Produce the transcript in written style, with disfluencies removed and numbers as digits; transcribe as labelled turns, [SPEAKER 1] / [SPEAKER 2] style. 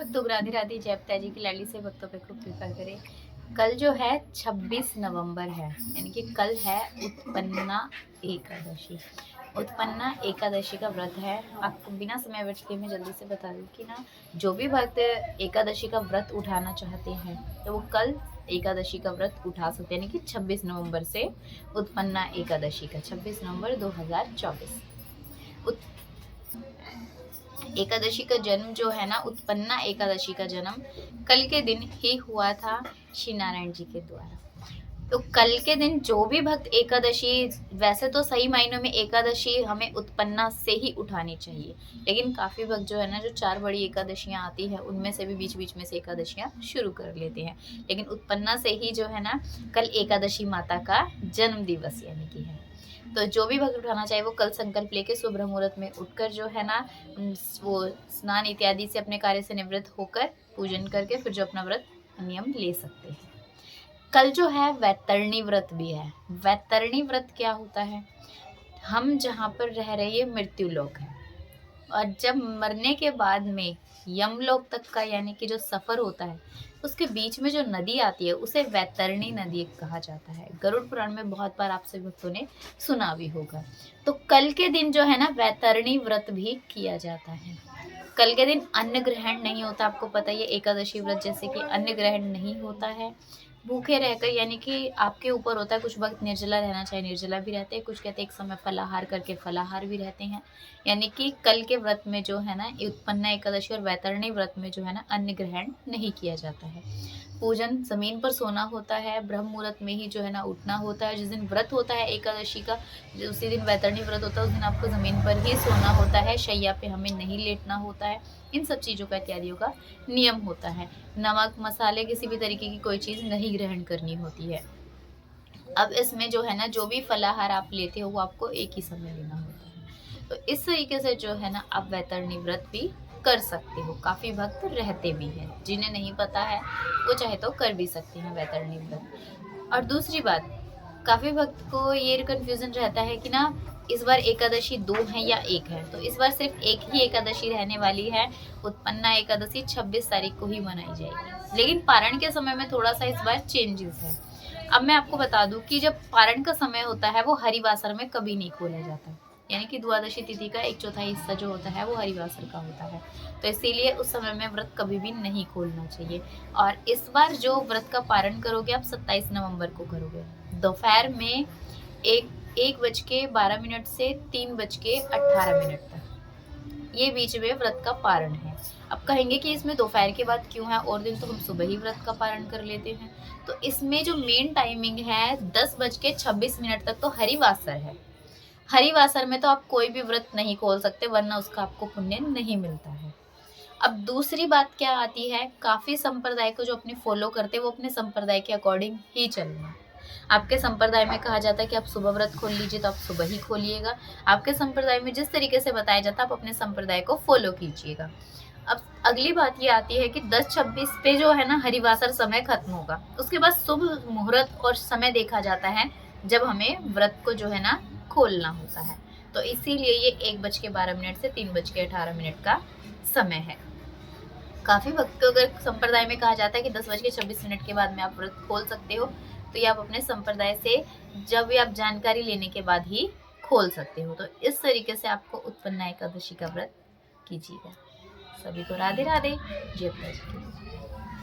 [SPEAKER 1] भक्तों, राधे राधे। जय पिता जी की लाडली से भक्तों पे खूब कृपा करे। कल जो है 26 नवंबर है, यानी कि कल है उत्पन्ना एकादशी। उत्पन्ना एकादशी का व्रत है। आपको बिना समय व्यर्थ किए मैं जल्दी से बता दूं कि ना, जो भी भक्त एकादशी का व्रत उठाना चाहते हैं तो वो कल एकादशी का व्रत उठा सकते हैं, यानी कि 26 नवंबर से उत्पन्ना एकादशी का 26 नवंबर 2024। एकादशी का जन्म जो है ना, उत्पन्ना एकादशी का जन्म कल के दिन ही हुआ था श्री नारायण जी के द्वारा। तो कल के दिन जो भी भक्त एकादशी, वैसे तो सही मायनों में एकादशी हमें उत्पन्ना से ही उठानी चाहिए, लेकिन काफी भक्त जो है ना, जो 4 बड़ी एकादशियां आती है उनमें से भी बीच बीच में से एकादशियां शुरू कर लेते हैं, लेकिन उत्पन्ना से ही जो है ना, कल एकादशी माता का जन्म दिवस यानी कि है। तो जो भी भक्त उठाना चाहे वो कल संकल्प लेके शुभ मुहूर्त में उठकर जो है ना, वो स्नान इत्यादि से अपने कार्य से निवृत्त होकर पूजन करके फिर जो अपना व्रत नियम ले सकते हैं। कल जो है वैतरणी व्रत भी है। वैतरणी व्रत क्या होता है? हम जहाँ पर रह रहे हैं मृत्यु लोक है, और जब मरने के बाद में यमलोक तक का यानी कि जो सफर होता है, उसके बीच में जो नदी आती है उसे वैतरणी नदी कहा जाता है। गरुड़ पुराण में बहुत बार आप सभी भक्तों ने सुना भी होगा। तो कल के दिन जो है ना, वैतरणी व्रत भी किया जाता है। कल के दिन अन्न ग्रहण नहीं होता, आपको पता ही है एकादशी व्रत जैसे कि अन्न ग्रहण नहीं होता है। भूखे रहकर, यानी कि आपके ऊपर होता है, कुछ वक्त निर्जला रहना चाहिए निर्जला भी रहते हैं, कुछ कहते हैं एक समय फलाहार करके फलाहार भी रहते हैं। यानी कि कल के व्रत में जो है ना, उत्पन्ना एकादशी और वैतरणी व्रत में जो है ना, अन्न ग्रहण नहीं किया जाता है। पूजन जमीन पर सोना होता है, ब्रह्म मुहूर्त में ही जो है ना उठना होता है। जिस दिन व्रत होता है एकादशी का, उसी दिन वैतरणी व्रत होता है, उस दिन आपको जमीन पर ही सोना होता है, शैया पे हमें नहीं लेटना होता है। इन सब चीज़ों का इत्यादियों का नियम होता है। नमक मसाले किसी भी तरीके की कोई चीज़ नहीं ग्रहण करनी होती है। अब इसमें जो है ना, जो भी फलाहार आप लेते हो वो आपको एक ही समय लेना होता है। तो इस तरीके से जो है ना, आप वैतरणी व्रत भी कर सकते हो। काफ़ी भक्त रहते भी हैं, जिन्हें नहीं पता है वो चाहे तो कर भी सकते हैं वैतरणी व्रत। और दूसरी बात, काफ़ी भक्त को ये कन्फ्यूज़न रहता है कि ना, इस बार एकादशी 2 है या 1 है। तो इस बार सिर्फ एक ही एकादशी रहने वाली है। उत्पन्ना एकादशी 26 तारीख को ही मनाई जाएगी, लेकिन पारण के समय में थोड़ा सा इस बार चेंजेस है। अब मैं आपको बता दूं कि जब पारण का समय होता है वो हरिवासर में कभी नहीं खोला जाता, यानी कि द्वादशी तिथि का 1/4 हिस्सा जो होता है वो हरिवासर का होता है। तो इसीलिए उस समय में व्रत कभी भी नहीं खोलना चाहिए। और इस बार जो व्रत का पारण करोगे आप 27 नवंबर को करोगे, दोपहर में 1:12 से 3:18 तक, ये बीच में व्रत का पारण है। अब कहेंगे कि इसमें दोपहर के बाद क्यों है, और दिन तो हम सुबह ही व्रत का पारण कर लेते हैं। तो इसमें जो मेन टाइमिंग है 10:26 तक तो हरिवासर है। हरिवासर में तो आप कोई भी व्रत नहीं खोल सकते, वरना उसका आपको पुण्य नहीं मिलता है। अब दूसरी बात क्या आती है, काफी संप्रदाय को जो अपने फॉलो करते हैं वो अपने संप्रदाय के अकॉर्डिंग ही चलना। आपके संप्रदाय में कहा जाता है कि आप सुबह व्रत खोल लीजिए, तो आप सुबह ही खोलिएगा। आपके संप्रदाय में जिस तरीके से बताया जाता है आप अपने संप्रदाय को फॉलो कीजिएगा। अब अगली बात ये आती है कि 10-26 पे जो है ना, हरिवासर समय खत्म होगा। उसके बाद शुभ मुहूर्त और समय देखा जाता है जब हमें व्रत को जो है ना खोलना होता है। तो इसीलिए ये 1:12 से 3:18 का समय है। काफी भक्त, अगर संप्रदाय में कहा जाता है कि 10:26 के बाद में आप व्रत खोल सकते हो, तो ये आप अपने संप्रदाय से जब भी आप जानकारी लेने के बाद ही खोल सकते हो। तो इस तरीके से आपको उत्पन्ना एकादशी का व्रत कीजिएगा। सभी को राधे राधे। जय प्रभु।